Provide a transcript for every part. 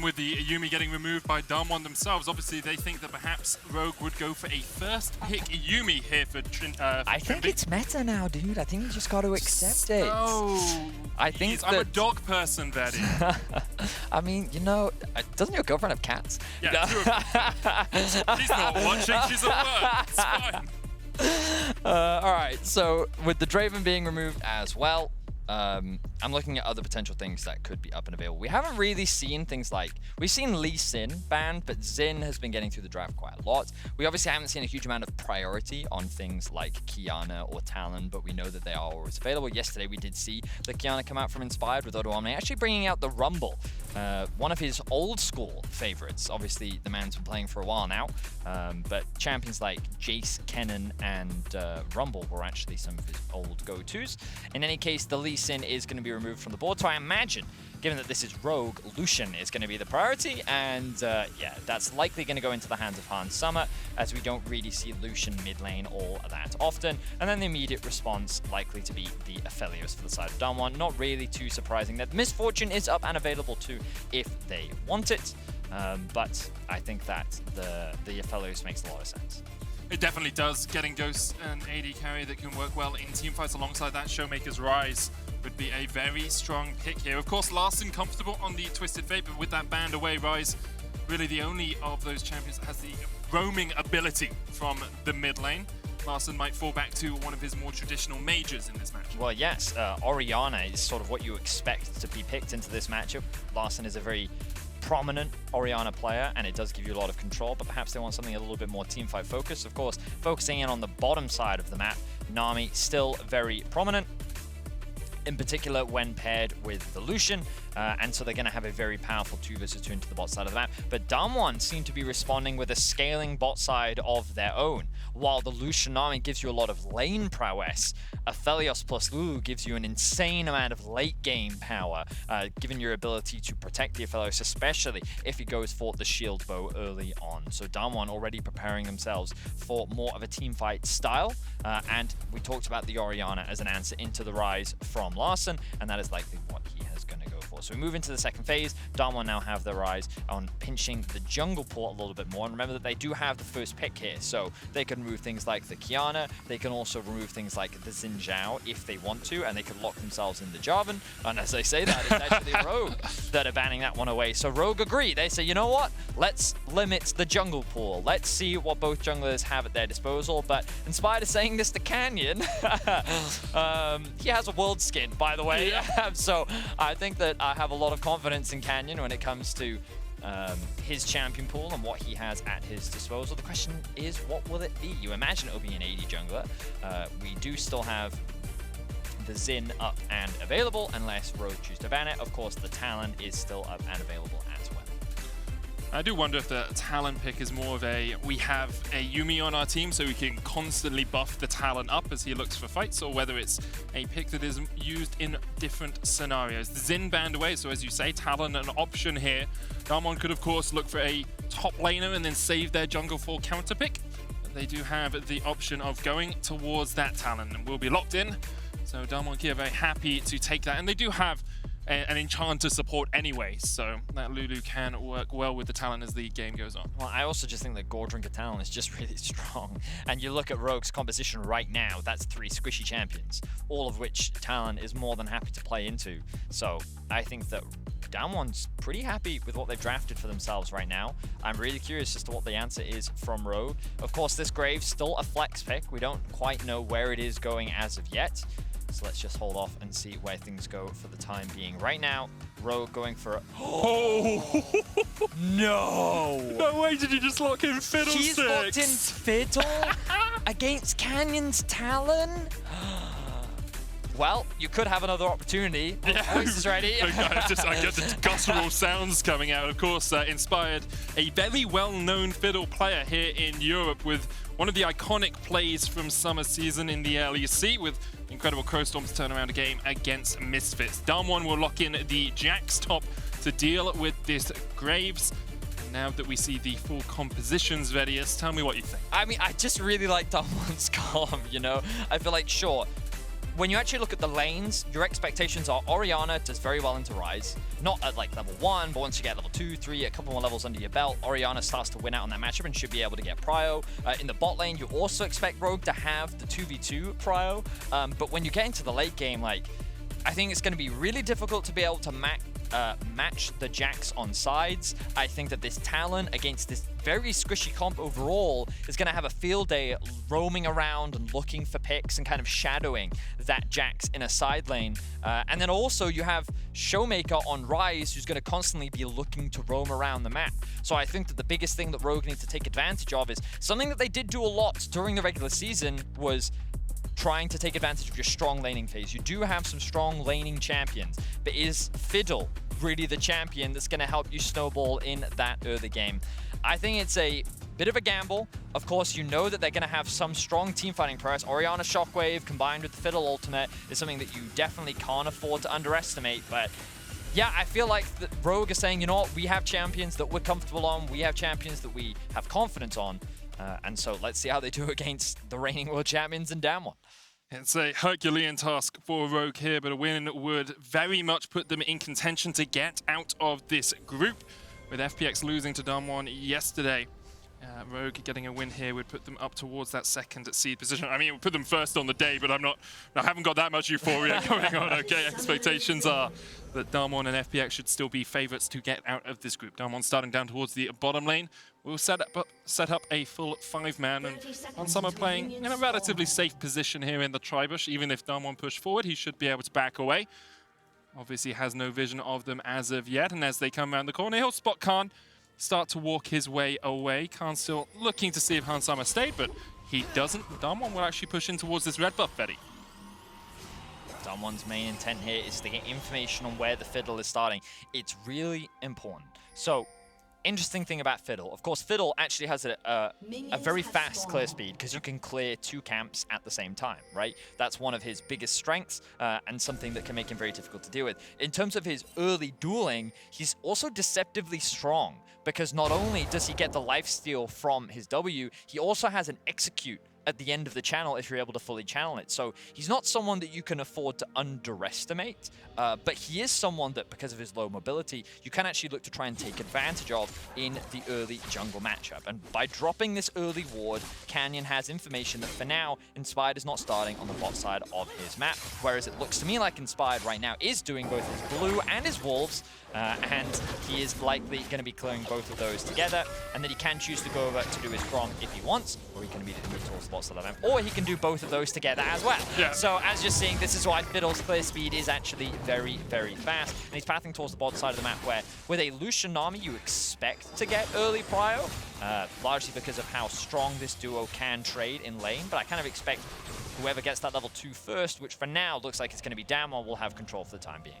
with the Yumi getting removed by DAMWON themselves, obviously they think that perhaps Rogue would go for a first pick Yumi here for I think it's meta now, dude. I think you just got to accept it. Oh, I think I'm a dog person, Betty. I mean, you know, doesn't your girlfriend have cats? Yeah, two of them. She's not watching, she's at work. It's fine. All right, so with the Draven being removed as well, I'm looking at other potential things that could be up and available. We haven't really seen things like, we've seen Lee Sin banned, but Xin has been getting through the draft quite a lot. We obviously haven't seen a huge amount of priority on things like Qiyana or Talon, but we know that they are always available. Yesterday we did see the Qiyana come out from Inspired with Odoamne, actually bringing out the Rumble, one of his old school favorites. Obviously the man's been playing for a while now, but champions like Jace, Kennen, and Rumble were actually some of his old go-tos. In any case, the Lee Sin is going to be removed from the board, so I imagine, given that this is Rogue, Lucian is going to be the priority, and yeah, that's likely going to go into the hands of Hans Summer, as we don't really see Lucian mid lane all that often. And then the immediate response likely to be the Aphelios for the side of DAMWON. Not really too surprising that Misfortune is up and available too if they want it, but I think that the Aphelios makes a lot of sense. It definitely does. Getting Ghost and AD carry that can work well in teamfights alongside that Showmaker's Rise would be a very strong pick here. Of course, Larson comfortable on the Twisted Fate, but with that banned away, Rise really the only of those champions that has the roaming ability from the mid lane. Larson might fall back to one of his more traditional mages in this match. Well, yes, Orianna is sort of what you expect to be picked into this matchup. Larson is a very prominent Orianna player, and it does give you a lot of control, but perhaps they want something a little bit more teamfight focused. Of course, focusing in on the bottom side of the map, Nami still very prominent, in particular when paired with the Lucian, and so they're going to have a very powerful 2 versus 2 into the bot side of the map. But DAMWON seem to be responding with a scaling bot side of their own. While the Lucian Nami gives you a lot of lane prowess, Aphelios plus Lulu gives you an insane amount of late game power, given your ability to protect the Aphelios, especially if he goes for the shield bow early on. So DAMWON already preparing themselves for more of a teamfight style, and we talked about the Orianna as an answer into the Rise from Larson, and that is likely what he has going to go for. So we move into the second phase. DAMWON now have their eyes on pinching the jungle pool a little bit more, and remember that they do have the first pick here, so they can remove things like the Qiyana, they can also remove things like the Xin Zhao if they want to, and they can lock themselves in the Jarvan, and as I say that, it's actually Rogue that are banning that one away. So Rogue agree, they say, you know what, let's limit the jungle pool, let's see what both junglers have at their disposal. But Inspired is saying this to Canyon, he has a world skin, by the way, so I think that I have a lot of confidence in Canyon when it comes to his champion pool and what he has at his disposal. The question is, what will it be? You imagine it'll be an AD jungler. We do still have the Xin up and available, unless Rogue choose to ban it. Of course, the Talon is still up and available as well. I do wonder if the Talon pick is more of a, we have a Yumi on our team so we can constantly buff the Talon up as he looks for fights, or whether it's a pick that is used in different scenarios. The Xin banned away, so as you say, Talon an option here. DAMWON could of course look for a top laner and then save their jungle for counter pick. But they do have the option of going towards that Talon and will be locked in. So DAMWON are very happy to take that, and they do have an Enchanter support anyway, so that Lulu can work well with the Talon as the game goes on. Well, I also just think that Gordrinker Talon is just really strong. And you look at Rogue's composition right now, that's 3 squishy champions, all of which Talon is more than happy to play into. So I think that DAMWON's pretty happy with what they've drafted for themselves right now. I'm really curious as to what the answer is from Rogue. Of course, this Grave's still a flex pick. We don't quite know where it is going as of yet. So let's just hold off and see where things go for the time being. Right now, Rogue going for a... Oh! No! No way did you just lock in Fiddlesticks? He's locked in Fiddle against Canyon's Talon? Well, you could have another opportunity. Yeah. Voice is ready. I get the guttural sounds coming out. Of course, Inspired, a very well-known fiddle player here in Europe with one of the iconic plays from summer season in the LEC with incredible Crowstorm's turnaround game against Misfits. DAMWON will lock in the Jax top to deal with this Graves. And now that we see the full compositions, Vedius, tell me what you think. I mean, I just really like DAMWON's calm, you know? I feel like, sure, when you actually look at the lanes, your expectations are Orianna does very well into Rise. Not at like level 1, but once you get level 2, 3, a couple more levels under your belt, Orianna starts to win out on that matchup and should be able to get prio. In the bot lane, you also expect Rogue to have the 2v2 prio. But when you get into the late game, like, I think it's going to be really difficult to be able to match the Jax on sides. I think that this Talon against this very squishy comp overall is going to have a field day roaming around and looking for picks and kind of shadowing that Jax in a side lane. And then also you have Showmaker on Rise, who's going to constantly be looking to roam around the map. So I think that the biggest thing that Rogue needs to take advantage of is something that they did do a lot during the regular season was trying to take advantage of your strong laning phase. You do have some strong laning champions, but is Fiddle really the champion that's going to help you snowball in that early game? I think it's a bit of a gamble. Of course, you know that they're going to have some strong team fighting prowess. Orianna Shockwave combined with the Fiddle ultimate is something that you definitely can't afford to underestimate, but yeah, I feel like the Rogue is saying, you know what, we have champions that we're comfortable on, we have champions that we have confidence on, and so let's see how they do against the reigning world champions in DAMWON. It's a Herculean task for Rogue here, but a win would very much put them in contention to get out of this group. With FPX losing to DAMWON yesterday, Rogue getting a win here would put them up towards that second seed position. I mean, it would put them first on the day, but I haven't got that much euphoria going on. Okay, expectations are that DWG and FPX should still be favorites to get out of this group. DWG starting down towards the bottom lane. We'll set up a full 5-man, and Hansama playing in a relatively safe position here in the Tribush. Even if DWG push forward, he should be able to back away. Obviously has no vision of them as of yet, and as they come around the corner, he'll spot Khan, start to walk his way away. Khan still looking to see if Hansama stayed, but he doesn't. DWG will actually push in towards this red buff, Betty. DWG's main intent here is to get information on where the Fiddle is starting. It's really important. So, interesting thing about Fiddle. Of course, Fiddle actually has a very fast clear speed because you can clear 2 camps at the same time, right? That's one of his biggest strengths and something that can make him very difficult to deal with. In terms of his early dueling, he's also deceptively strong because not only does he get the lifesteal from his W, he also has an execute at the end of the channel if you're able to fully channel it. So he's not someone that you can afford to underestimate, but he is someone that, because of his low mobility, you can actually look to try and take advantage of in the early jungle matchup. And by dropping this early ward, Canyon has information that for now, Inspired is not starting on the bot side of his map, whereas it looks to me like Inspired right now is doing both his blue and his wolves, and he is likely going to be clearing both of those together, and then he can choose to go over to do his Grom if he wants, or he can immediately move towards the bot side of him, or he can do both of those together as well. Yeah. So as you're seeing, this is why Fiddle's clear speed is actually very, very fast, and he's pathing towards the bot side of the map where with a Lucian army you expect to get early prio, largely because of how strong this duo can trade in lane, but I kind of expect whoever gets that level 2 first, which for now looks like it's going to be DWG, will have control for the time being.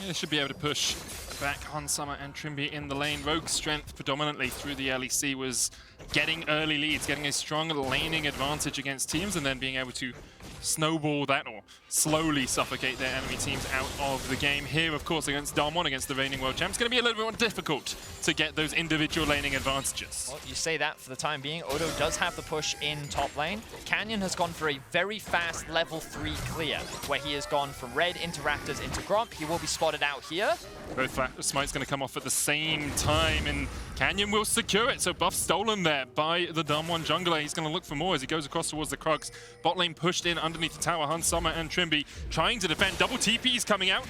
Yeah, should be able to push back Hansama and Trimby in the lane. Rogue's strength predominantly through the LEC was getting early leads, getting a strong laning advantage against teams, and then being able to snowball that or slowly suffocate their enemy teams out of the game. Here, of course, against DWG, against the reigning world champs, it's going to be a little bit more difficult to get those individual laning advantages. Well, you say that for the time being. Odo does have the push in top lane. Canyon has gone for a very fast level 3 clear, where he has gone from red into Raptors into Gromp. He will be spotted out here. Both smites going to come off at the same time, and Canyon will secure it. So buff stolen there by the DWG jungler. He's going to look for more as he goes across towards the Krugs. Bot lane pushed in underneath the tower. Hansama and Trimby trying to defend. Double TPs coming out.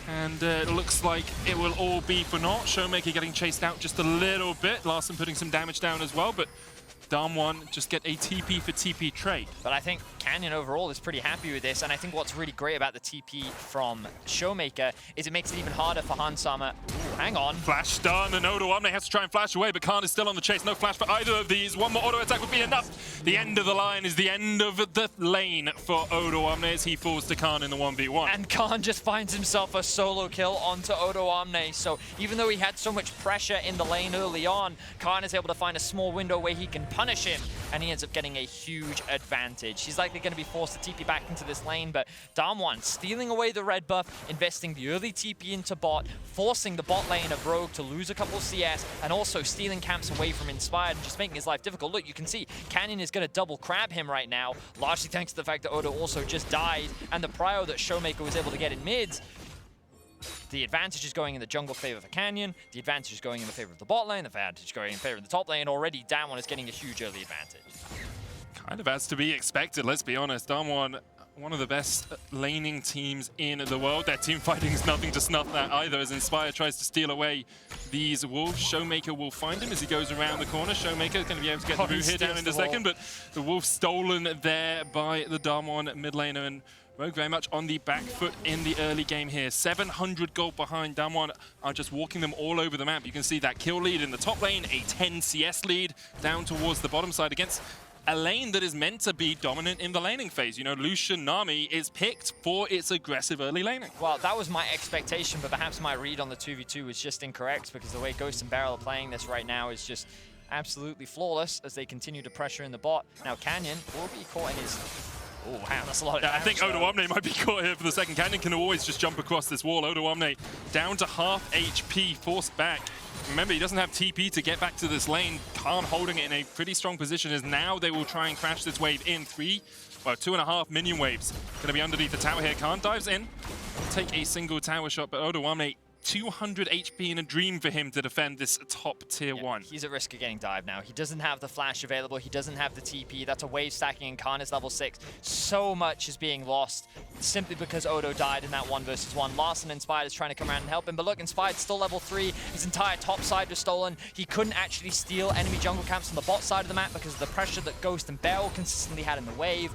And it looks like it will all be for naught. Showmaker getting chased out just a little bit. Larson putting some damage down as well, but DWG just get a TP for TP trade. But I think Canyon overall is pretty happy with this, and I think what's really great about the TP from Showmaker is it makes it even harder for Hansama. Ooh, hang on. Flash done, and Odo has to try and flash away, but Khan is still on the chase. No flash for either of these. One more auto attack would be enough. The end of the line is the end of the lane for Odo as he falls to Khan in the 1v1. And Khan just finds himself a solo kill onto Odo. So even though he had so much pressure in the lane early on, Khan is able to find a small window where he can punish punish him, and he ends up getting a huge advantage. He's likely going to be forced to TP back into this lane, but DAMWON stealing away the red buff, investing the early TP into bot, forcing the bot lane of Rogue to lose a couple CS, and also stealing camps away from Inspired and just making his life difficult. Look, you can see Canyon is going to double crab him right now, largely thanks to the fact that Odo also just died, and the prio that Showmaker was able to get in mids. The advantage is going in the jungle favor for Canyon, the advantage is going in the favor of the bot lane, the advantage is going in favor of the top lane. Already, DAMWON is getting a huge early advantage. Kind of as to be expected, let's be honest. DAMWON, one of the best laning teams in the world. Their team fighting is nothing to snuff at either, as Inspire tries to steal away these wolves. Showmaker will find him as he goes around the corner. Showmaker is going to be able to get the root here down in a second, but the wolf stolen there by the DAMWON mid laner, and Rogue very much on the back foot in the early game here. 700 gold behind. DAMWON are just walking them all over the map. You can see that kill lead in the top lane, a 10 CS lead down towards the bottom side against a lane that is meant to be dominant in the laning phase. You know, Lucian Nami is picked for its aggressive early laning. Well, that was my expectation, but perhaps my read on the 2v2 was just incorrect, because the way Ghost and Beryl are playing this right now is just absolutely flawless as they continue to pressure in the bot. Now Canyon will be caught in his... Oh, wow, that's a lot of damage. I think Odoamne might be caught here for the second. Canyon can always just jump across this wall. Odoamne down to half HP, forced back. Remember, he doesn't have TP to get back to this lane. Khan holding it in a pretty strong position, as now they will try and crash this wave in. 2.5 minion waves. Going to be underneath the tower here. Khan dives in. Will take a single tower shot, but Odoamne, 200 HP in a dream for him to defend this top tier 1. He's at risk of getting dived now. He doesn't have the flash available. He doesn't have the TP. That's a wave stacking, and Khan is level 6. So much is being lost simply because Odo died in that 1 versus 1. Larson Inspired is trying to come around and help him, but look, Inspired's still level 3. His entire top side was stolen. He couldn't actually steal enemy jungle camps on the bot side of the map because of the pressure that Ghost and Beryl consistently had in the wave.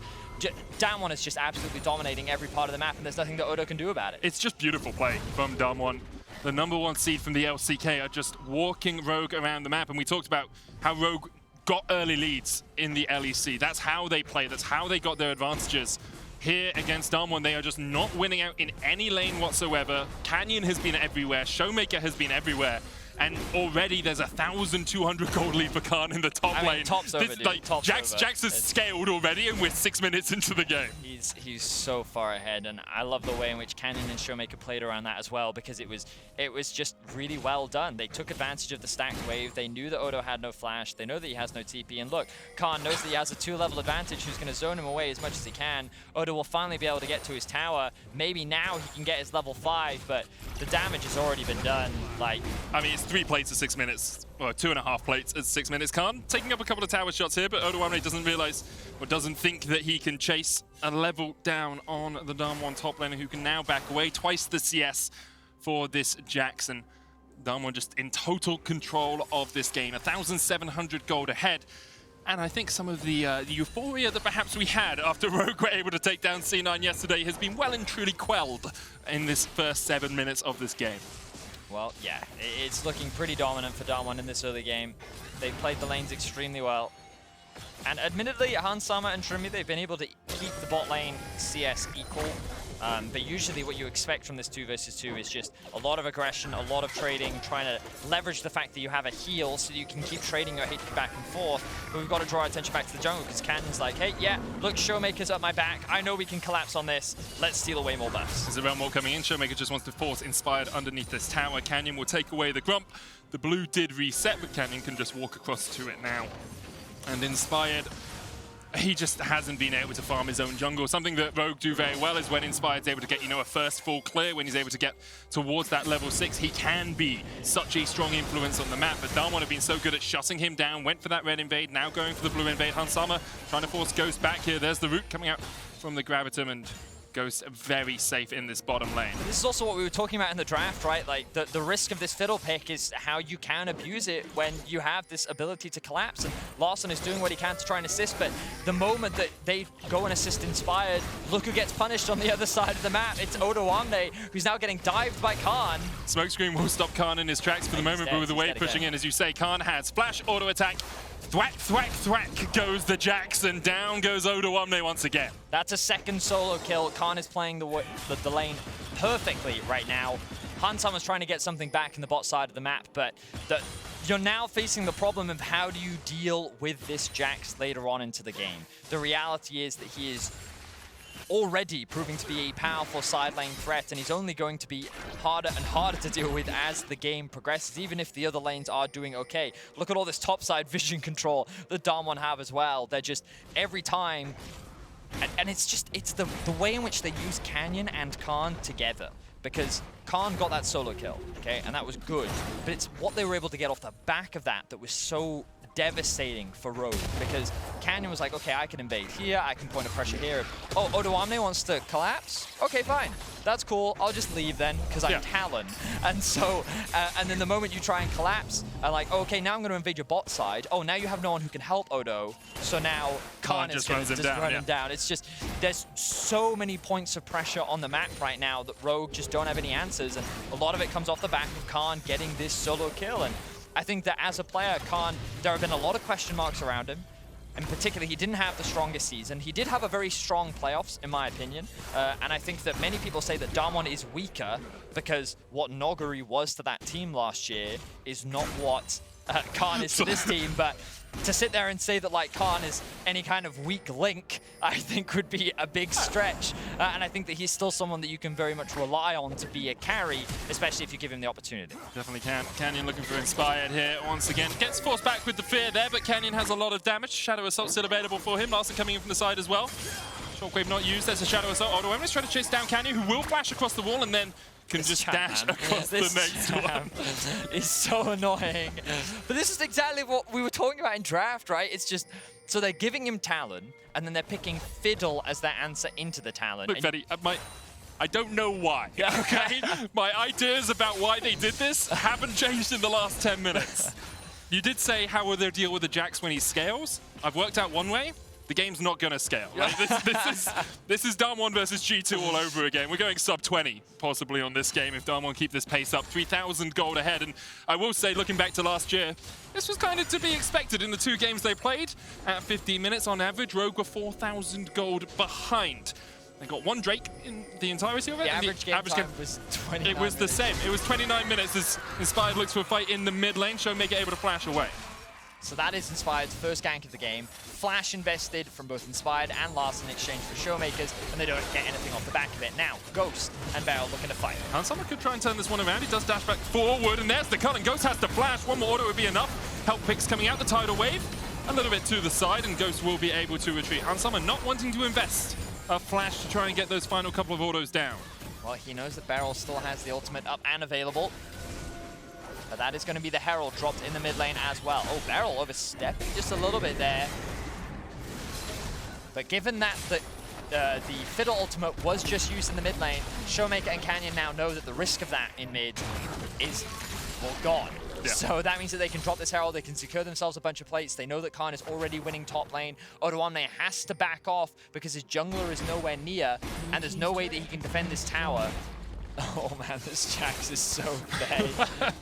DAMWON is just absolutely dominating every part of the map, and there's nothing that Odo can do about it. It's just beautiful play from DAMWON. The #1 seed from the LCK are just walking Rogue around the map, and we talked about how Rogue got early leads in the LEC. That's how they play, that's how they got their advantages. Here against DAMWON, they are just not winning out in any lane whatsoever. Canyon has been everywhere, Showmaker has been everywhere, and already there's 1,200 gold lead for Khan in the top lane. Top's over, dude. Like, Top's Jax has scaled already, and we're 6 minutes into the game. He's so far ahead, and I love the way in which Canyon and Showmaker played around that as well, because it was just really well done. They took advantage of the stacked wave. They knew that Odo had no flash. They know that he has no TP, and look, Khan knows that he has a 2-level advantage, who's going to zone him away as much as he can. Odo will finally be able to get to his tower. Maybe now he can get his level 5, but the damage has already been done. Like, I mean, it's 3 plates at 6 minutes, or 2.5 plates at 6 minutes. Khan taking up a couple of tower shots here, but Odoamne doesn't realize, or doesn't think that he can chase a level down on the DAMWON top laner, who can now back away. Twice the CS for this Jackson. DAMWON just in total control of this game. 1,700 gold ahead. And I think some of the euphoria that perhaps we had after Rogue were able to take down C9 yesterday has been well and truly quelled in this first 7 minutes of this game. Well, yeah, it's looking pretty dominant for DAMWON in this early game. They played the lanes extremely well. And admittedly, Hansama and Trimi, they've been able to keep the bot lane CS equal. But usually what you expect from this 2 versus 2 is just a lot of aggression, a lot of trading, trying to leverage the fact that you have a heal so you can keep trading your HP back and forth. But we've got to draw our attention back to the jungle, because Cannon's like, hey, yeah, look, Showmaker's up my back. I know we can collapse on this. Let's steal away more buffs. There's a realm more coming in. Showmaker just wants to force Inspired underneath this tower. Canyon will take away the Grump. The blue did reset, but Canyon can just walk across to it now. And Inspired, he just hasn't been able to farm his own jungle. Something that Rogue do very well is when Inspired's able to get, a first full clear, when he's able to get towards that level 6, he can be such a strong influence on the map. But DAMWON have been so good at shutting him down, went for that red invade, now going for the blue invade. Hansama trying to force Ghost back here. There's the root coming out from the Gravitum, and Ghost very safe in this bottom lane. This is also what we were talking about in the draft, right? Like, the risk of this fiddle pick is how you can abuse it when you have this ability to collapse. And Larson is doing what he can to try and assist, but the moment that they go and assist Inspired, look who gets punished on the other side of the map. It's Odoamne, who's now getting dived by Khan. Smokescreen will stop Khan in his tracks for the moment, but with the wave pushing in, as you say, Khan has flash, auto attack. Thwack, thwack, thwack goes the Jackson. Down goes Odoamne once again. That's a second solo kill. Khan is playing the lane perfectly right now. Hansama's trying to get something back in the bot side of the map, but you're now facing the problem of how do you deal with this Jax later on into the game. The reality is that he is already proving to be a powerful side lane threat, and he's only going to be harder and harder to deal with as the game progresses, even if the other lanes are doing okay. Look at all this topside vision control that DAMWON have as well. They're just, every time, and it's the way in which they use Canyon and Khan together. Because Khan got that solo kill, okay, and that was good. But it's what they were able to get off the back of that that was so devastating for Rogue, because Canyon was like, okay, I can invade here, I can point of pressure here. Oh, Odoamne wants to collapse? Okay, fine. That's cool. I'll just leave then, because I'm Talon. And so, and then the moment you try and collapse, like, okay, now I'm going to invade your bot side. Oh, now you have no one who can help Odo. So now Khan is going to just run him down. It's just, there's so many points of pressure on the map right now that Rogue just don't have any answers. And a lot of it comes off the back of Khan getting this solo kill. And I think that as a player, Khan, there have been a lot of question marks around him. In particular, he didn't have the strongest season. He did have a very strong playoffs, in my opinion. And I think that many people say that DAMWON is weaker because what Noguri was to that team last year is not what Khan is to this team. But to sit there and say that like Khan is any kind of weak link, I think would be a big stretch. And I think that he's still someone that you can very much rely on to be a carry, especially if you give him the opportunity. Definitely can. Canyon looking for Inspired here once again. Gets forced back with the fear there, but Canyon has a lot of damage. Shadow Assault still available for him. Larson coming in from the side as well. Shockwave not used. There's a Shadow Assault. Odo Emre's trying to chase down Canyon, who will flash across the wall and then can just dash across the next one. It's so annoying. But this is exactly what we were talking about in draft, right? It's just, so they're giving him Talon, and then they're picking Fiddle as their answer into the Talon. Look, Fetty, I don't know why, okay? My ideas about why they did this haven't changed in the last 10 minutes. You did say, how will they deal with the Jax when he scales? I've worked out one way. The game's not going to scale. Right? This is DAMWON versus G2 all over again. We're going sub 20 possibly on this game if DAMWON keep this pace up. 3,000 gold ahead. And I will say, looking back to last year, this was kind of to be expected in the 2 games they played. At 15 minutes on average, Rogue were 4,000 gold behind. They got 1 Drake in the entirety of it. The average game time was 29 It was the same. It was 29 minutes as Inspired looks for a fight in the mid lane. Showmaker able to flash away. So that is Inspired's first gank of the game. Flash invested from both Inspired and Larson in exchange for Showmakers, and they don't get anything off the back of it. Now, Ghost and Beryl looking to fight. Someone could try and turn this one around. He does dash back forward, and there's the cut, and Ghost has to flash. One more auto would be enough. Help picks coming out, the tidal wave. A little bit to the side, and Ghost will be able to retreat. Hansama not wanting to invest a flash to try and get those final couple of autos down. Well, he knows that Beryl still has the ultimate up and available. But that is going to be the Herald dropped in the mid lane as well. Oh, Beryl overstepping just a little bit there. But given that the Fiddle ultimate was just used in the mid lane, Showmaker and Canyon now know that the risk of that in mid is, well, gone. Yeah. So that means that they can drop this Herald, they can secure themselves a bunch of plates. They know that Khan is already winning top lane. Odoamne has to back off because his jungler is nowhere near, and there's no way that he can defend this tower. Oh man, this Jax is so bad.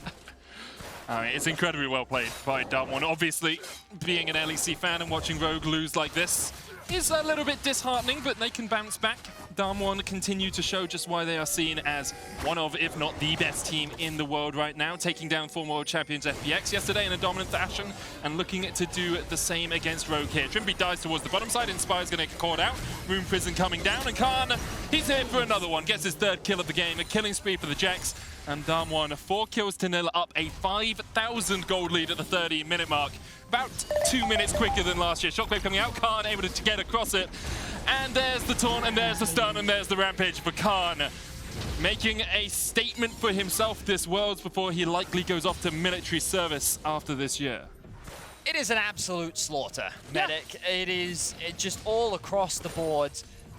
It's incredibly well played by DWG. Obviously, being an LEC fan and watching Rogue lose like this is a little bit disheartening, but they can bounce back. DWG continue to show just why they are seen as one of, if not the best team in the world right now, taking down former world champions FPX yesterday in a dominant fashion and looking to do the same against Rogue here. Trimby dies towards the bottom side, Inspire's going to get caught out, Rune Prison coming down, and Khan, he's here for another one, gets his 3rd kill of the game, a killing spree for the Jax. And DWG 4 kills to 0, up a 5,000 gold lead at the 30-minute mark. About 2 minutes quicker than last year. Shockwave coming out, Khan able to get across it. And there's the taunt, and there's the stun, and there's the rampage for Khan. Making a statement for himself this Worlds before he likely goes off to military service after this year. It is an absolute slaughter, Medic. It is just all across the board.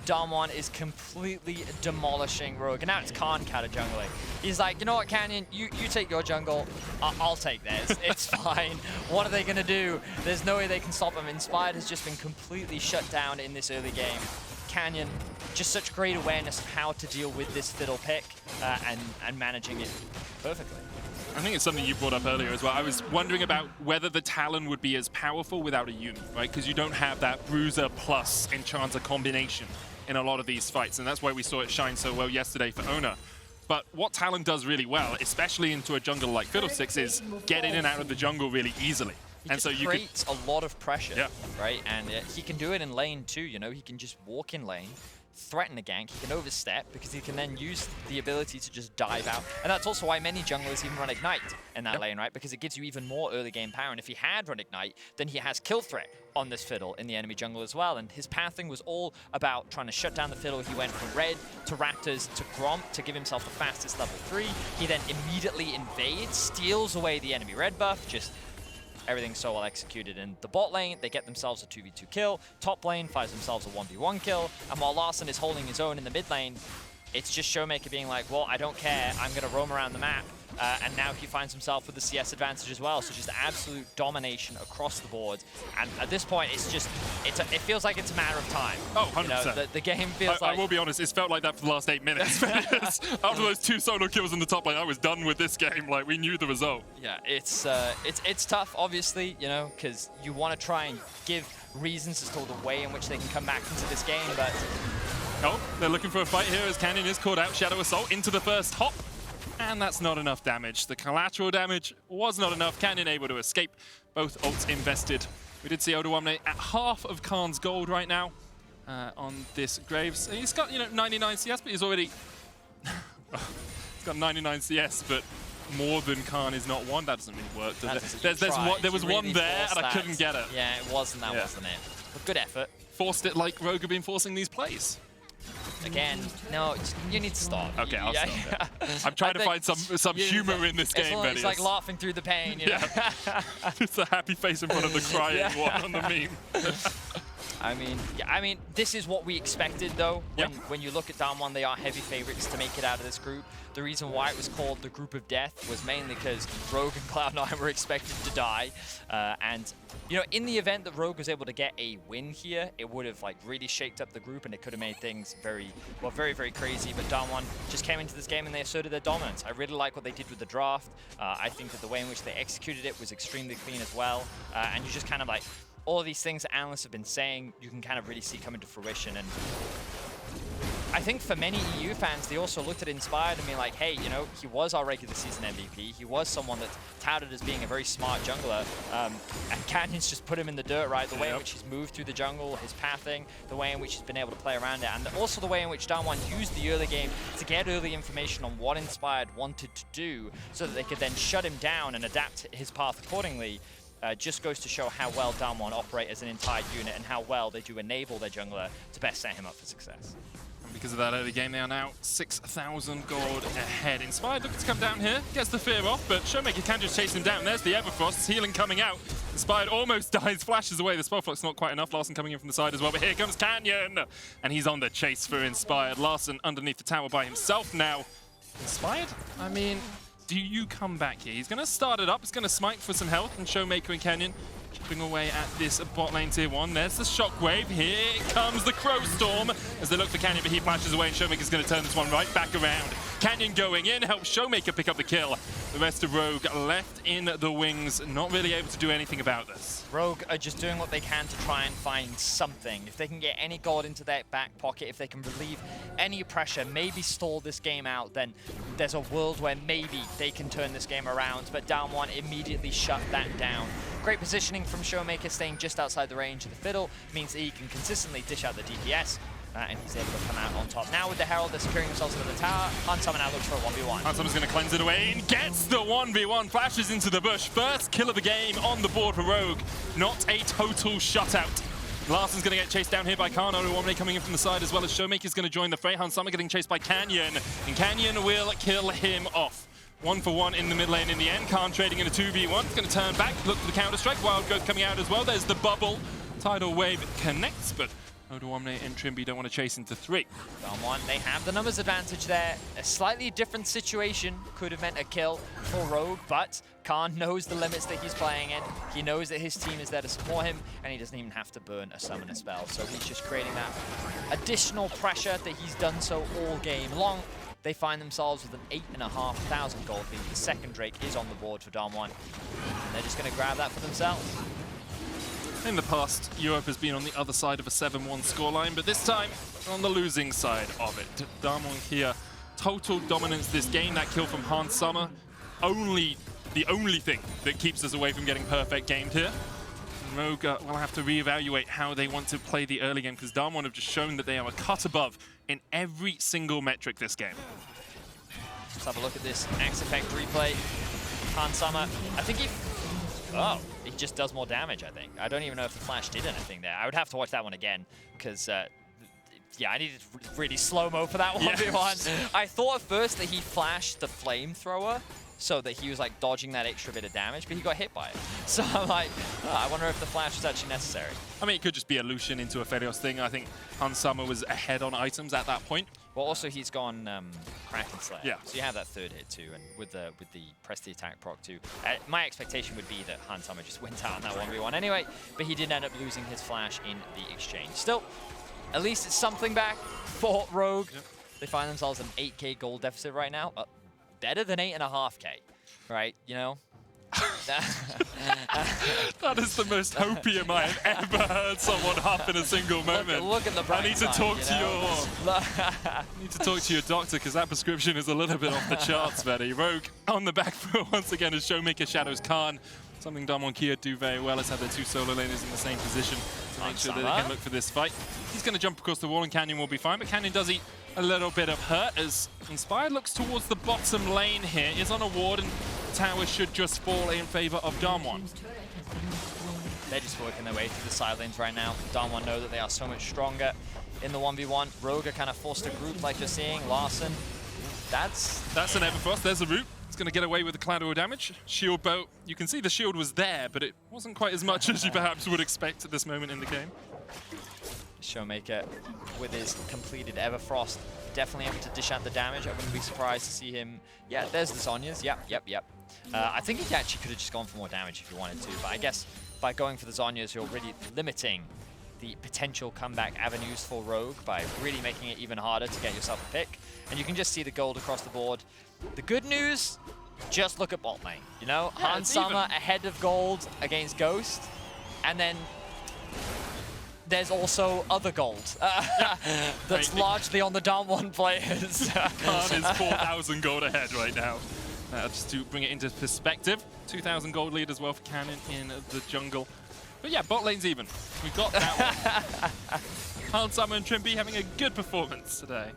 DWG is completely demolishing Rogue. And now it's Khan counter jungling. He's like, you know what, Canyon, you take your jungle, I'll take theirs. It's fine. What are they going to do? There's no way they can stop him. Inspired has just been completely shut down in this early game. Canyon, just such great awareness of how to deal with this Fiddle pick and managing it perfectly. I think it's something you brought up earlier as well. I was wondering about whether the Talon would be as powerful without a Yumi, right? Because you don't have that Bruiser plus Enchanter combination in a lot of these fights, and that's why we saw it shine so well yesterday for Ona. But what Talon does really well, especially into a jungle like Fiddlesticks, is get in and out of the jungle really easily. And so you creates a lot of pressure, right? And he can do it in lane too, you know? He can just walk in lane, threaten a gank, he can overstep because he can then use the ability to just dive out. And that's also why many junglers even run Ignite in that lane, right? Because it gives you even more early game power. And if he had run Ignite, then he has kill threat on this Fiddle in the enemy jungle as well. And his pathing was all about trying to shut down the Fiddle. He went from red to Raptors to Gromp to give himself the fastest level 3. He then immediately invades, steals away the enemy red buff, just everything's so well executed. In the bot lane, they get themselves a 2v2 kill. Top lane finds themselves a 1v1 kill. And while Larssen is holding his own in the mid lane, it's just Showmaker being like, well, I don't care. I'm going to roam around the map. And now he finds himself with the CS advantage as well. So just absolute domination across the board. And at this point, it's just, it feels like it's a matter of time. Oh, 100%. You know, the game feels like... I will be honest, it's felt like that for the last 8 minutes. After those 2 solo kills in the top lane, I was done with this game. Like, we knew the result. Yeah, it's tough, obviously, you know, because you want to try and give reasons as to the way in which they can come back into this game, but... Oh, they're looking for a fight here as Canyon is called out. Shadow Assault into the first hop. And that's not enough damage. The collateral damage was not enough. Canyon able to escape. Both ults invested. We did see DWG at half of Khan's gold right now on this Graves. He's got, you know, 99 CS, but he's already... he's got 99 CS, but more than Khan is not one. That doesn't really work, does it? There was one there, and I couldn't get it. Yeah, it wasn't. That wasn't it. But good effort. Forced it like Rogue have been forcing these plays. Again, no, you need to stop. Okay, I'll stop. Yeah. I'm trying to find some humor in this game, Benny. It's like laughing through the pain, you know? It's a happy face in front of the crying one on the meme. I mean, this is what we expected, though. When you look at DAMWON, they are heavy favorites to make it out of this group. The reason why it was called the Group of Death was mainly because Rogue and Cloud9 were expected to die. And, you know, in the event that Rogue was able to get a win here, it would have, like, really shaked up the group and it could have made things very, very crazy. But DAMWON just came into this game and they asserted their dominance. I really like what they did with the draft. I think that the way in which they executed it was extremely clean as well. And you just kind of, like, all of these things that analysts have been saying, you can kind of really see come to fruition. And I think for many EU fans, they also looked at Inspired and being like, hey, you know, he was our regular season MVP. He was someone that's touted as being a very smart jungler. And Canyon's just put him in the dirt, right? The way in which he's moved through the jungle, his pathing, the way in which he's been able to play around it, and also the way in which DAMWON used the early game to get early information on what Inspired wanted to do so that they could then shut him down and adapt his path accordingly. Just goes to show how well DAMWON operate as an entire unit and how well they do enable their jungler to best set him up for success. And because of that early game, they are now 6,000 gold ahead. Inspired looking to come down here, gets the fear off, but Showmaker can just chase him down. There's the Everfrost, healing coming out. Inspired almost dies, flashes away. The Spellflux not quite enough. Larssen coming in from the side as well, but here comes Canyon! And he's on the chase for Inspired. Larssen underneath the tower by himself now. Inspired? I mean, do you come back here? He's going to start it up. He's going to smite for some health, and Showmaker and Canyon chipping away at this bot lane tier 1. There's the shockwave. Here comes the Crow Storm as they look for Canyon, but he flashes away, and Showmaker's going to turn this one right back around. Canyon going in, helps Showmaker pick up the kill. The rest of Rogue left in the wings, not really able to do anything about this. Rogue are just doing what they can to try and find something. If they can get any gold into their back pocket, if they can relieve any pressure, maybe stall this game out, then there's a world where maybe they can turn this game around. But DAMWON immediately shut that down. Great positioning from Showmaker, staying just outside the range of the Fiddle, means that he can consistently dish out the DPS. And he's able to come out on top. Now with the Herald, they're securing themselves into the tower. Hunsummer now looks for a 1v1. Hunsummer's going to cleanse it away and gets the 1v1. Flashes into the bush. First kill of the game on the board for Rogue. Not a total shutout. Larssen's going to get chased down here by Khan. DWG coming in from the side as well as Showmaker's going to join the fray. Hunsummer getting chased by Canyon. And Canyon will kill him off. 1-for-1 in the mid lane in the end. Khan trading in a 2v1. It's going to turn back, look for the counter-strike. Wild Growth coming out as well. There's the bubble. Tidal Wave connects, but DWG and Trimby don't want to chase into 3. DAMWON, they have the numbers advantage there. A slightly different situation could have meant a kill for Rogue, but Khan knows the limits that he's playing in. He knows that his team is there to support him, and he doesn't even have to burn a summoner spell. So he's just creating that additional pressure that he's done so all game long. They find themselves with an 8,500 gold lead. The second Drake is on the board for DAMWON, and they're just going to grab that for themselves. In the past, Europe has been on the other side of a 7-1 scoreline, but this time on the losing side of it. DWG here total dominance this game. That kill from Hans Summer, the only thing that keeps us away from getting perfect gamed here. Rogue will have to reevaluate how they want to play the early game, because DAMWON have just shown that they are a cut above in every single metric this game. Let's have a look at this Axe Effect replay. Hans Summer, I think he just does more damage, I think. I don't even know if the flash did anything there. I would have to watch that one again, because yeah, I needed really slow-mo for that 1v1. Yes. I thought at first that he flashed the flamethrower, so that he was like dodging that extra bit of damage, but he got hit by it. So I'm like, I wonder if the flash was actually necessary. I mean, it could just be a Lucian into a Ferios thing. I think Hans Summer was ahead on items at that point. Well, also he's gone Kraken Slayer. Yeah. So you have that third hit too, and with the press the attack proc too. My expectation would be that Hans Summer just wins out on that 1v1 anyway, but he did end up losing his flash in the exchange. Still, at least it's something back for Rogue. Yep. They find themselves an 8k gold deficit right now. Better than 8.5k, right? You know? That is the most hopium I have ever heard someone huff in a single moment. Look at the bright I need to talk to your doctor, because that prescription is a little bit off the charts, Betty. Rogue on the back foot once again as Showmaker shadows Khan. Something DAMWON Kia do very well is have their two solo laners in the same position to make sure that they can look for this fight. He's going to jump across the wall and Canyon will be fine, but Canyon does eat a little bit of hurt as Inspired looks towards the bottom lane here. Is on a ward and the tower should just fall in favor of DAMWON. They're just working their way through the side lanes right now. DAMWON know that they are so much stronger in the 1v1. Rogue are kind of forced to group like you're seeing. Larson, that's an Everfrost. There's a root. It's going to get away with the collateral damage. Shield boat, you can see the shield was there, but it wasn't quite as much as you perhaps would expect at this moment in the game. Showmaker with his completed Everfrost, definitely able to dish out the damage. I wouldn't be surprised to see him. Yeah, there's the Zhonya's. Yep. I think he actually could have just gone for more damage if he wanted to, but I guess by going for the Zhonya's, you're really limiting the potential comeback avenues for Rogue by really making it even harder to get yourself a pick. And you can just see the gold across the board. The good news, just look at bot lane. You know, yeah, Hans Summer ahead of gold against Ghost, and then there's also other gold that's largely on the DAMWON players. Khan is 4,000 gold ahead right now. Just to bring it into perspective, 2,000 gold lead as well for Cannon in the jungle. But yeah, bot lane's even. We got that one. Hans Summer and Trimby having a good performance today.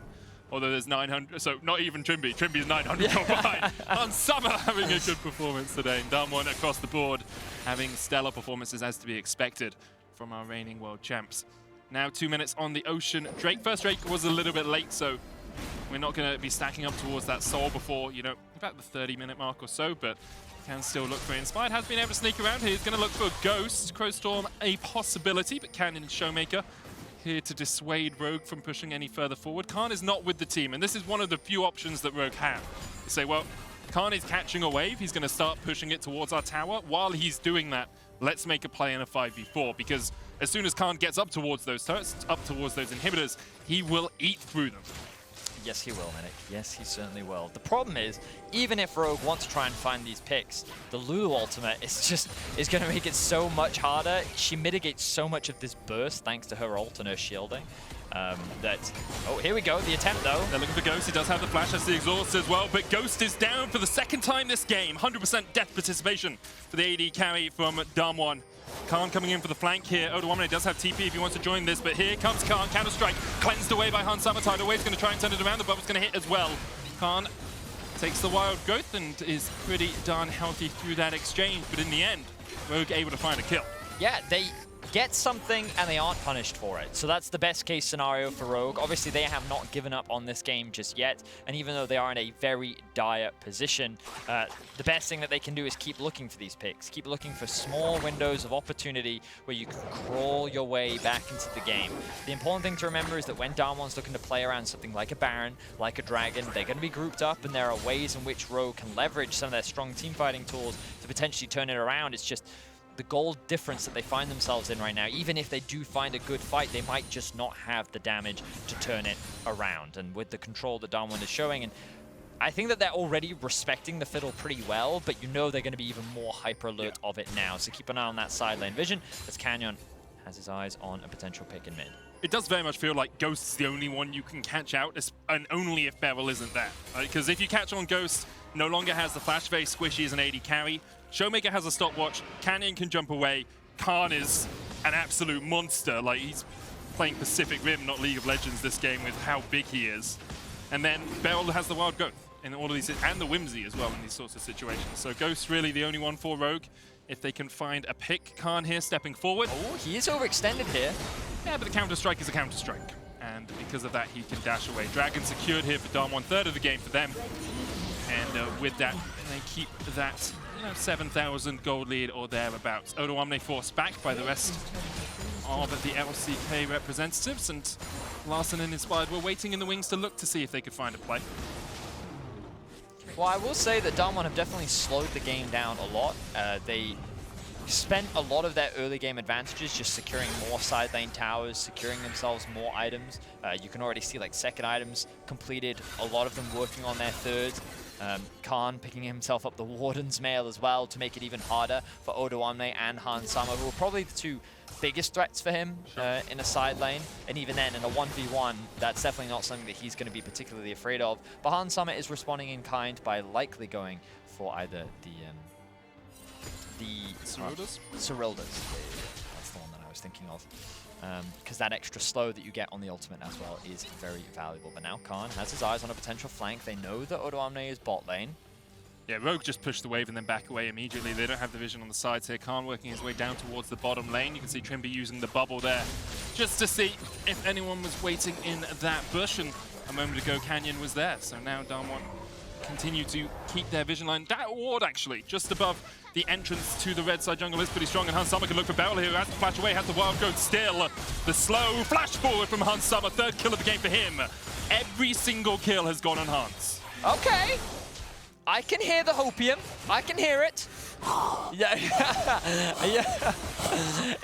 Although there's 900, so not even Trimby. Trimby's 900 gold behind. Hans Summer having a good performance today. And DAMWON across the board having stellar performances as to be expected from our reigning world champs. Now 2 minutes on the ocean. First Drake was a little bit late, so we're not going to be stacking up towards that soul before, you know, about the 30-minute mark or so, but can still look for it. Inspired has been able to sneak around here. He's going to look for Ghost. Crowstorm a possibility, but Canyon and Showmaker here to dissuade Rogue from pushing any further forward. Khan is not with the team, and this is one of the few options that Rogue have. You say, well, Khan is catching a wave. He's going to start pushing it towards our tower. While he's doing that, let's make a play in a 5v4, because as soon as Khan gets up towards those turrets, up towards those inhibitors, he will eat through them. Yes, he will, Medic. Yes, he certainly will. The problem is, even if Rogue wants to try and find these picks, the Lulu ultimate is going to make it so much harder. She mitigates so much of this burst thanks to her ult and her shielding. Oh, here we go, the attempt though. They're looking for Ghost. He does have the flash, has the exhaust as well, but Ghost is down for the second time this game. 100% death participation for the AD carry from DAMWON. Khan coming in for the flank here. Odoamne does have TP if he wants to join this, but here comes Khan. Counter-strike cleansed away by Hans Summer. Tidal Wave's going to try and turn it around. The bubble's going to hit as well. Khan takes the wild growth and is pretty darn healthy through that exchange, but in the end, Rogue able to find a kill. Yeah, they get something and they aren't punished for it. So that's the best case scenario for Rogue. Obviously, they have not given up on this game just yet. And even though they are in a very dire position, the best thing that they can do is keep looking for these picks. Keep looking for small windows of opportunity where you can crawl your way back into the game. The important thing to remember is that when DAMWON's looking to play around something like a Baron, like a Dragon, they're going to be grouped up, and there are ways in which Rogue can leverage some of their strong team fighting tools to potentially turn it around. It's just the gold difference that they find themselves in right now. Even if they do find a good fight, they might just not have the damage to turn it around. And with the control that DAMWON is showing, and I think that they're already respecting the fiddle pretty well, but you know they're going to be even more hyper alert of it now. So keep an eye on that side lane vision as Canyon has his eyes on a potential pick in mid. It does very much feel like Ghost is the only one you can catch out, and only if Beryl isn't there. Because if you catch on Ghost, no longer has the flash, very squishy as an AD carry. Showmaker has a stopwatch, Canyon can jump away, Khan is an absolute monster. Like, he's playing Pacific Rim, not League of Legends this game with how big he is. And then Beryl has the Wild Growth in all of these, and the Whimsy as well in these sorts of situations. So Ghost's really the only one for Rogue. If they can find a pick, Khan here stepping forward. Oh, he is overextended here. Yeah, but the Counter-Strike is a Counter-Strike. And because of that, he can dash away. Dragon secured here for DAMWON, third of the game for them. And with that, they keep that 7,000 gold lead or thereabouts. Odoamne forced back by the rest of the LCK representatives. And Larson and Inspired were waiting in the wings to look to see if they could find a play. Well, I will say that DAMWON have definitely slowed the game down a lot. They spent a lot of their early game advantages just securing more side lane towers, securing themselves more items. You can already see like second items completed, a lot of them working on their third. Khan picking himself up the Warden's Mail as well to make it even harder for Odoamne and Han Sama, who are probably the two biggest threats for him in a side lane. And even then, in a 1v1, that's definitely not something that he's going to be particularly afraid of. But Han Sama is responding in kind by likely going for either the Cyrildas? Cyrildas. That's the one that I was thinking of. Because that extra slow that you get on the ultimate as well is very valuable. But now Khan has his eyes on a potential flank. They know that Odoamne is bot lane. Yeah, Rogue just pushed the wave and then back away immediately. They don't have the vision on the sides here. Khan working his way down towards the bottom lane. You can see Trimby using the bubble there just to see if anyone was waiting in that bush. And a moment ago, Canyon was there. So now DAMWON continue to keep their vision line. That ward, actually, just above the entrance to the red side jungle is pretty strong. And Han Sama can look for Beryl here, who has to flash away, has the Wild Growth still. The slow flash forward from Han Sama. Third kill of the game for him. Every single kill has gone on Hans. Okay. I can hear the hopium. I can hear it. Yeah. Yeah.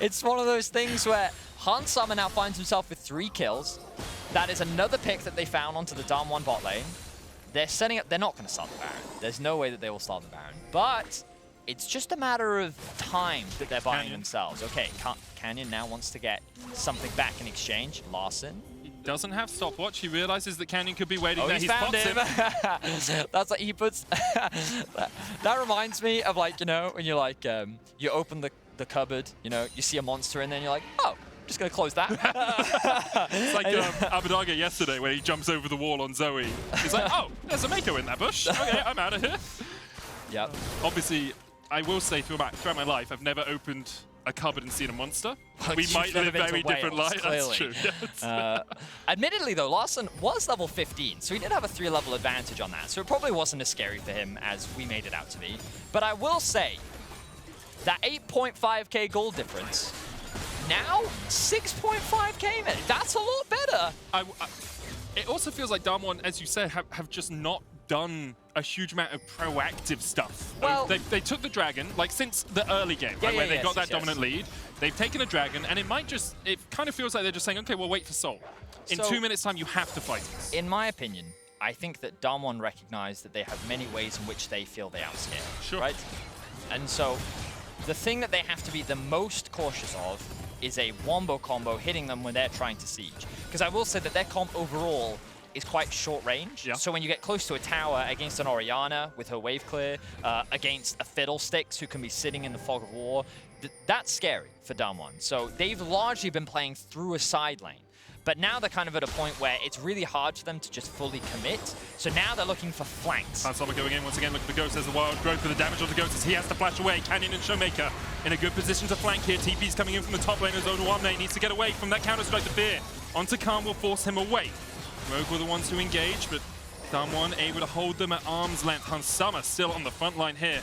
It's one of those things where Han Sama now finds himself with 3 kills. That is another pick that they found onto the DAMWON bot lane. They're setting up, they're not going to start the Baron. There's no way that they will start the Baron. But it's just a matter of time that they're buying themselves. Okay, Canyon now wants to get something back in exchange. Larson. Doesn't have stopwatch. He realizes that Canyon could be waiting there. He's found him. That's like he puts. That reminds me of, like, you know, when you're like, you open the cupboard, you know, you see a monster, and then you're like, oh, just gonna close that. It's like Abadaga yesterday, where he jumps over the wall on Zoe. He's like, oh, there's a Mako in that bush. Okay, I'm out of here. Yep. Obviously, I will say throughout my life, I've never opened a cupboard and seen a monster. We might live very different lives. That's true. Yes. Admittedly, though, Larson was level 15, so he did have a 3-level advantage on that. So it probably wasn't as scary for him as we made it out to be. But I will say that 8.5k gold difference, now 6.5k, man. That's a lot better. It also feels like DAMWON, as you said, have just not done a huge amount of proactive stuff. Well, they took the dragon, like since the early game, where they got that dominant lead. They've taken a dragon, and it kind of feels like they're just saying, okay, we'll wait for Soul. In 2 minutes' time, you have to fight this. In my opinion, I think that DAMWON recognize that they have many ways in which they feel they outscale. Sure. Right? And so the thing that they have to be the most cautious of is a wombo combo hitting them when they're trying to siege. Because I will say that their comp overall is quite short range. Yeah. So when you get close to a tower against an Orianna with her wave clear, against a Fiddlesticks who can be sitting in the fog of war, that's scary for DAMWON. So they've largely been playing through a side lane. But now they're kind of at a point where it's really hard for them to just fully commit. So now they're looking for flanks. Han Sama going in once again, looking for Ghost as the Wild Growth for the damage on the Ghost as he has to flash away. Canyon and Showmaker in a good position to flank here. TP's coming in from the top lane as Odoamne needs to get away from that Counter-Strike to fear. Onto Khan will force him away. Rogue were the ones who engage, but DAMWON able to hold them at arm's length. Han Sama still on the front line here.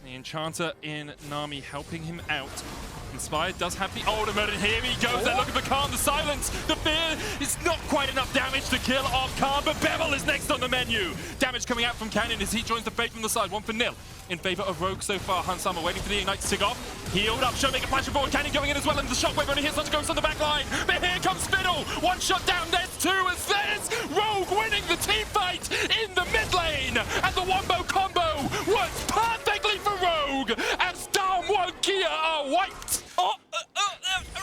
The Enchanter in Nami helping him out. Inspired does have the ultimate, and here he goes. They're looking for Khan. The silence, the fear is not quite enough damage to kill off Khan, but Beryl is next on the menu. Damage coming out from Canyon as he joins the fade from the side. 1-0 in favor of Rogue so far. Han Sama waiting for the Ignite to tick off. Healed up, Showmaker flashing forward. Canyon going in as well, and the shockwave only hits onto Ghost on the back line. But here comes Fiddle. One shot down, there's 2 as there's Rogue winning the team fight in the mid lane. And the wombo combo works perfectly for Rogue as DAMWON Kia are wiped.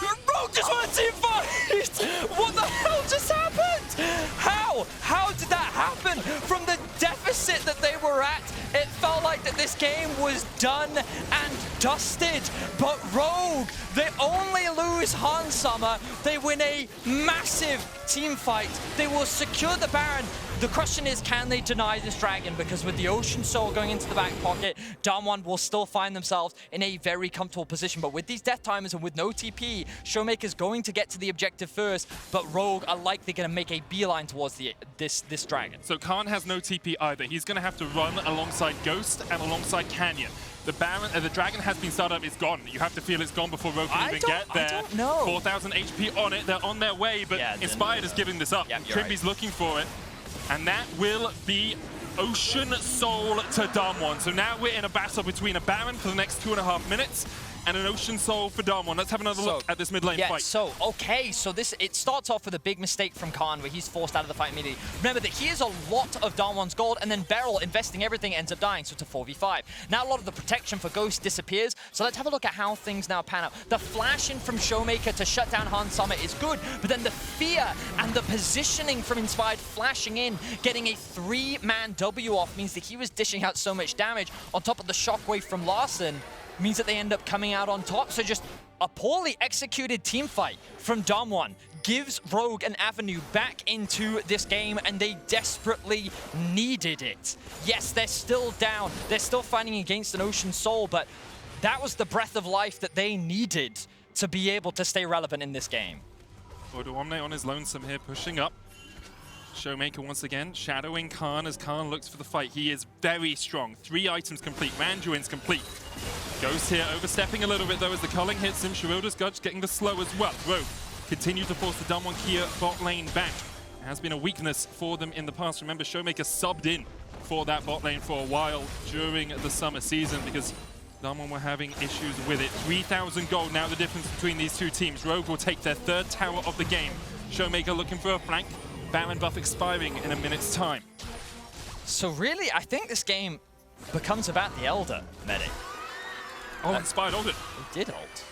Rogue just won a team fight! that this game was done and dusted, but Rogue, they only lose Hansama. They win a massive team fight. They will secure the Baron. The question is, can they deny this dragon? Because with the Ocean Soul going into the back pocket, DAMWON will still find themselves in a very comfortable position. But with these death timers and with no TP, Showmaker's going to get to the objective first, but Rogue are likely going to make a beeline towards this dragon. So Khan has no TP either. He's going to have to run alongside Ghost and alongside Canyon. The Baron, the dragon has been started up. It's gone. You have to feel it's gone before Rogue can even get there. I don't know. 4,000 HP on it. They're on their way, but yeah, Inspired is giving this up. Yeah, Trimby's looking for it. And that will be Ocean Soul to DAMWON. So now we're in a battle between a Baron for the next 2.5 minutes and an Ocean Soul for DAMWON. Let's have another look at this mid lane fight. So, okay, so it starts off with a big mistake from Khan where he's forced out of the fight immediately. Remember that he has a lot of DAMWON's gold, and then Beryl investing everything ends up dying, so it's a 4v5. Now a lot of the protection for Ghost disappears, so let's have a look at how things now pan out. The flash in from Showmaker to shut down Hansama is good, but then the fear and the positioning from Inspired flashing in, getting a 3-man W off means that he was dishing out so much damage on top of the shockwave from Larson. Means that they end up coming out on top. So just a poorly executed team fight from DAMWON gives Rogue an avenue back into this game, and they desperately needed it. Yes, they're still down. They're still fighting against an Ocean Soul, but that was the breath of life that they needed to be able to stay relevant in this game. Odoamne on his lonesome here, pushing up. Showmaker once again, shadowing Khan as Khan looks for the fight. He is very strong. 3 items complete. Randuin's complete. Ghost here overstepping a little bit though as the culling hits him. Shirilda's Gudge getting the slow as well. Rogue continues to force the DAMWON Kia bot lane back. It has been a weakness for them in the past. Remember, Showmaker subbed in for that bot lane for a while during the summer season because DAMWON were having issues with it. 3,000 gold now the difference between these two teams. Rogue will take their 3rd tower of the game. Showmaker looking for a flank. Baron buff expiring in a minute's time. So really, I think this game becomes about the Elder, Medic. Oh, Inspired ulted. He did ult.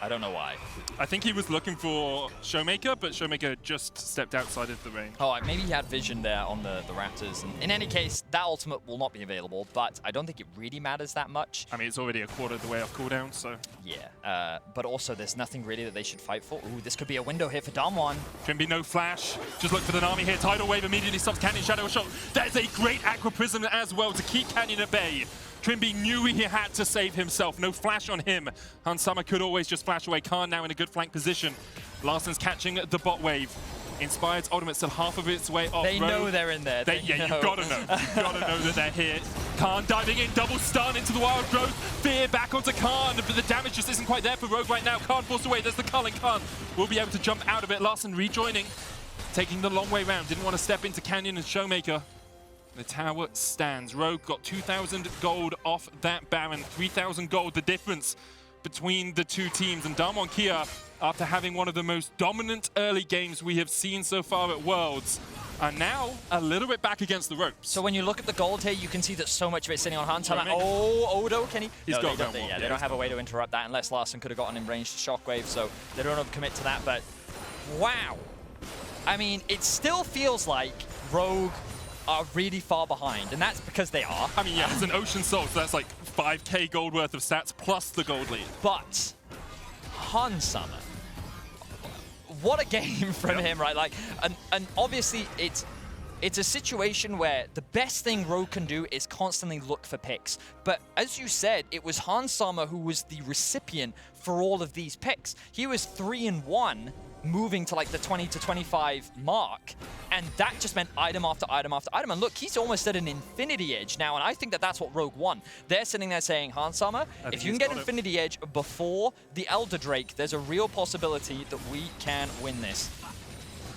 I don't know why. I think he was looking for Showmaker, but Showmaker just stepped outside of the range. Oh, maybe he had vision there on the Raptors. And in any case, that ultimate will not be available, but I don't think it really matters that much. I mean, it's already a quarter of the way off cooldown, so... Yeah, but also there's nothing really that they should fight for. Ooh, this could be a window here for DAMWON. Trimby, no flash. Just look for the Nami here. Tidal Wave immediately stops Canyon Shadow Shot. There's a great Aqua Prism as well to keep Canyon at bay. Trimby knew he had to save himself. No flash on him. Hansama could always just flash away. Khan now in a good flank position. Larson's catching the bot wave. Inspired's ultimate still half of its way off. They know they're in there. Yeah, you've got to know. You've got to know that they're here. Khan diving in, double stun into the Wild Growth. Fear back onto Khan, but the damage just isn't quite there for Rogue right now. Khan forced away. There's the culling. Khan will be able to jump out of it. Larson rejoining, taking the long way round. Didn't want to step into Canyon and Showmaker. The tower stands. Rogue got 2,000 gold off that Baron. 3,000 gold, the difference between the two teams. And DAMWON Kia, after having one of the most dominant early games we have seen so far at Worlds, are now a little bit back against the ropes. So when you look at the gold here, you can see that so much of it's sitting on Hansama. Oh, Odo, can he? He's got they don't, they don't have a way to interrupt that unless Larson could have gotten in range to Shockwave, so they don't have to commit to that. But wow. I mean, it still feels like Rogue are really far behind, and that's because they are. I mean, yeah, it's an Ocean Soul, so that's like 5k gold worth of stats plus the gold lead. But Hansama, what a game from him, right? Like, and obviously it's a situation where the best thing Rogue can do is constantly look for picks. But as you said, it was Hansama who was the recipient for all of these picks. He was 3-1, moving to like the 20 to 25 mark, and that just meant item after item after item. And look, he's almost at an Infinity Edge now, and I think that that's what Rogue won. They're sitting there saying, Hansama, if you can get Infinity Edge before the Elder Drake, there's a real possibility that we can win this.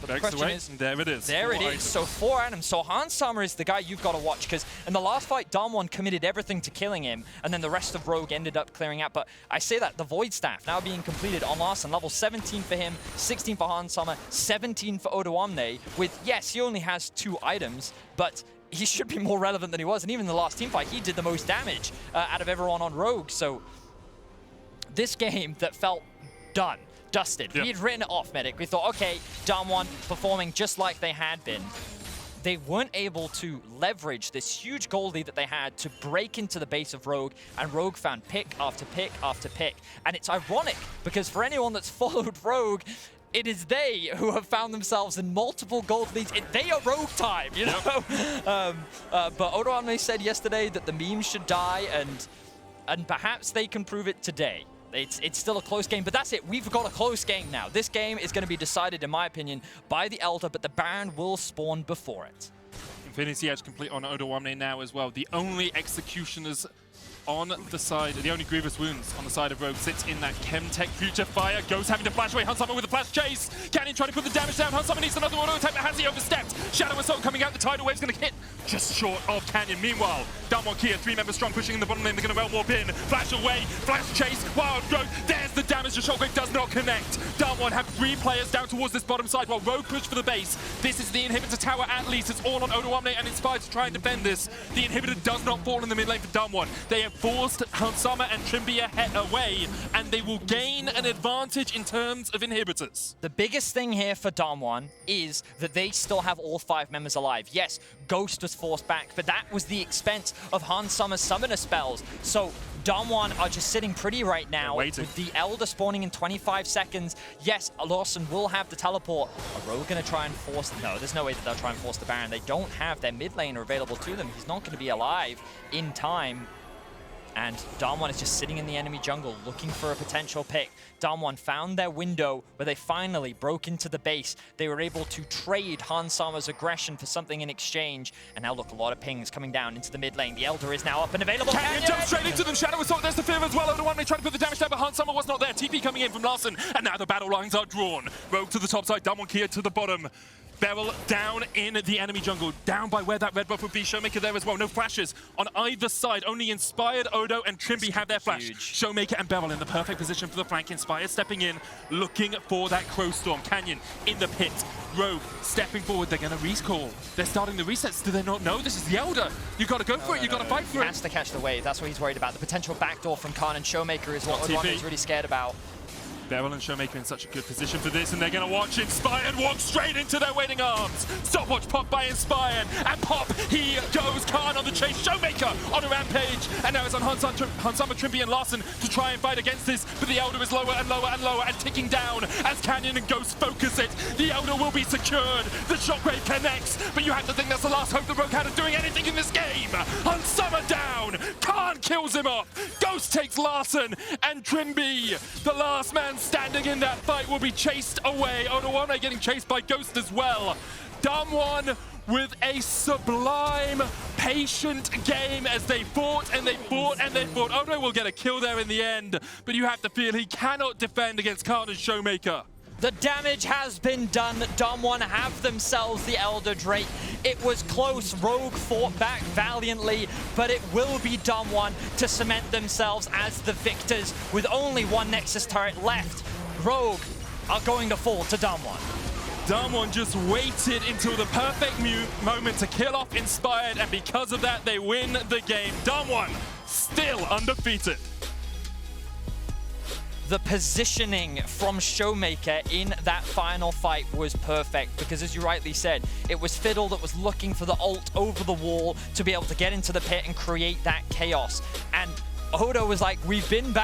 But the question is, there it is. There it is. So 4 items. So Hansama is the guy you've got to watch, because in the last fight, DAMWON committed everything to killing him, and then the rest of Rogue ended up clearing out. But I say that, the Void Staff now being completed on Larson, level 17 for him, 16 for Hansama, 17 for Odoamne, with, yes, he only has 2 items, but he should be more relevant than he was. And even in the last team fight, he did the most damage out of everyone on Rogue. So this game that felt done, dusted. Yep. We had written it off, Medic. We thought, okay, DAMWON performing just like they had been. they weren't able to leverage this huge goal lead that they had to break into the base of Rogue, and Rogue found pick after pick after pick. And it's ironic, because for anyone that's followed Rogue, it is they who have found themselves in multiple gold leads. They are Rogue time, you know? But Odoamne said yesterday that the memes should die, and perhaps they can prove it today. It's still a close game, but that's it. We've got a close game now. This game is going to be decided, in my opinion, by the Elder, but the Baron will spawn before it. Infinity Edge complete on Odoamne now as well. The only executioners on the side, the only grievous wounds on the side of Rogue sits in that Chemtech Future Fire. Ghost having to flash away. Hunsummer with a flash chase. Canyon trying to put the damage down. Hunsummer needs another auto attack, but has he overstepped? Shadow Assault coming out. The tidal wave's going to hit just short of Canyon. Meanwhile, DWG Kia, 3 members strong, pushing in the bottom lane. They're going to well warp in. Flash away. Flash chase. Wild growth. There's the damage. The shockwave does not connect. DWG have 3 players down towards this bottom side while Rogue push for the base. This is the inhibitor tower at least. It's all on Odoamne and Inspired to try and defend this. The inhibitor does not fall in the mid lane for DWG. They have forced Summer and Trimby away, and they will gain an advantage in terms of inhibitors. The biggest thing here for DAMWON is that they still have all 5 members alive. Yes, Ghost was forced back, but that was the expense of Summer's summoner spells. So DAMWON are just sitting pretty right now with the Elder spawning in 25 seconds. Yes, Lawson will have the teleport. Are Rogue going to try and force... No, there's no way that they'll try and force the Baron. They don't have their mid laner available to them. He's not going to be alive in time. And DAMWON is just sitting in the enemy jungle looking for a potential pick. DAMWON found their window where they finally broke into the base. They were able to trade Summer's aggression for something in exchange. And now look, a lot of pings coming down into the mid lane. The Elder is now up and available. Canyon jumps straight into them. Shadow Assault, there's the fear as well. Odoamne trying to put the damage down, but Summer was not there. TP coming in from Larson, and now the battle lines are drawn. Rogue to the top side, DWG Kia to the bottom. Beryl down in the enemy jungle, down by where that red buff would be. Showmaker there as well. No flashes on either side. Only Inspired, Odo, and Trimby have their flash. Showmaker and Beryl in the perfect position for the flank. Inspired stepping in, looking for that Crow Storm. Canyon in the pit. Rogue stepping forward. They're going to recall. They're starting the resets. Do they not know? This is the Elder. You got to go for it. You got to fight for it. He has to catch the wave. That's what he's worried about. The potential backdoor from Khan and Showmaker is what Odoamne is really scared about. Beryl and Showmaker in such a good position for this, and they're going to watch Inspired walk straight into their waiting arms. Stopwatch pop by Inspired, and pop, he goes. Khan on the chase, Showmaker on a rampage, and now it's on Summer, Trimby, and Larson to try and fight against this, but the Elder is lower and lower and lower and ticking down as Canyon and Ghost focus it. The Elder will be secured. The shockwave connects, but you have to think that's the last hope that Rogue had of doing anything in this game. Summer down, Khan kills him off. Ghost takes Larson, and Trimby, the last man standing in that fight, will be chased away. Odoamne getting chased by Ghost as well. DAMWON with a sublime, patient game as they fought and they fought and they fought. Odo will get a kill there in the end, but you have to feel he cannot defend against Khan and Showmaker. The damage has been done. DAMWON have themselves the Elder Drake. It was close. Rogue fought back valiantly, but it will be DAMWON to cement themselves as the victors with only 1 Nexus turret left. Rogue are going to fall to DAMWON. DAMWON just waited until the perfect moment to kill off Inspired, and because of that, they win the game. DAMWON still undefeated. The positioning from Showmaker in that final fight was perfect because, as you rightly said, it was Fiddle that was looking for the ult over the wall to be able to get into the pit and create that chaos. And Odo was like, we've been back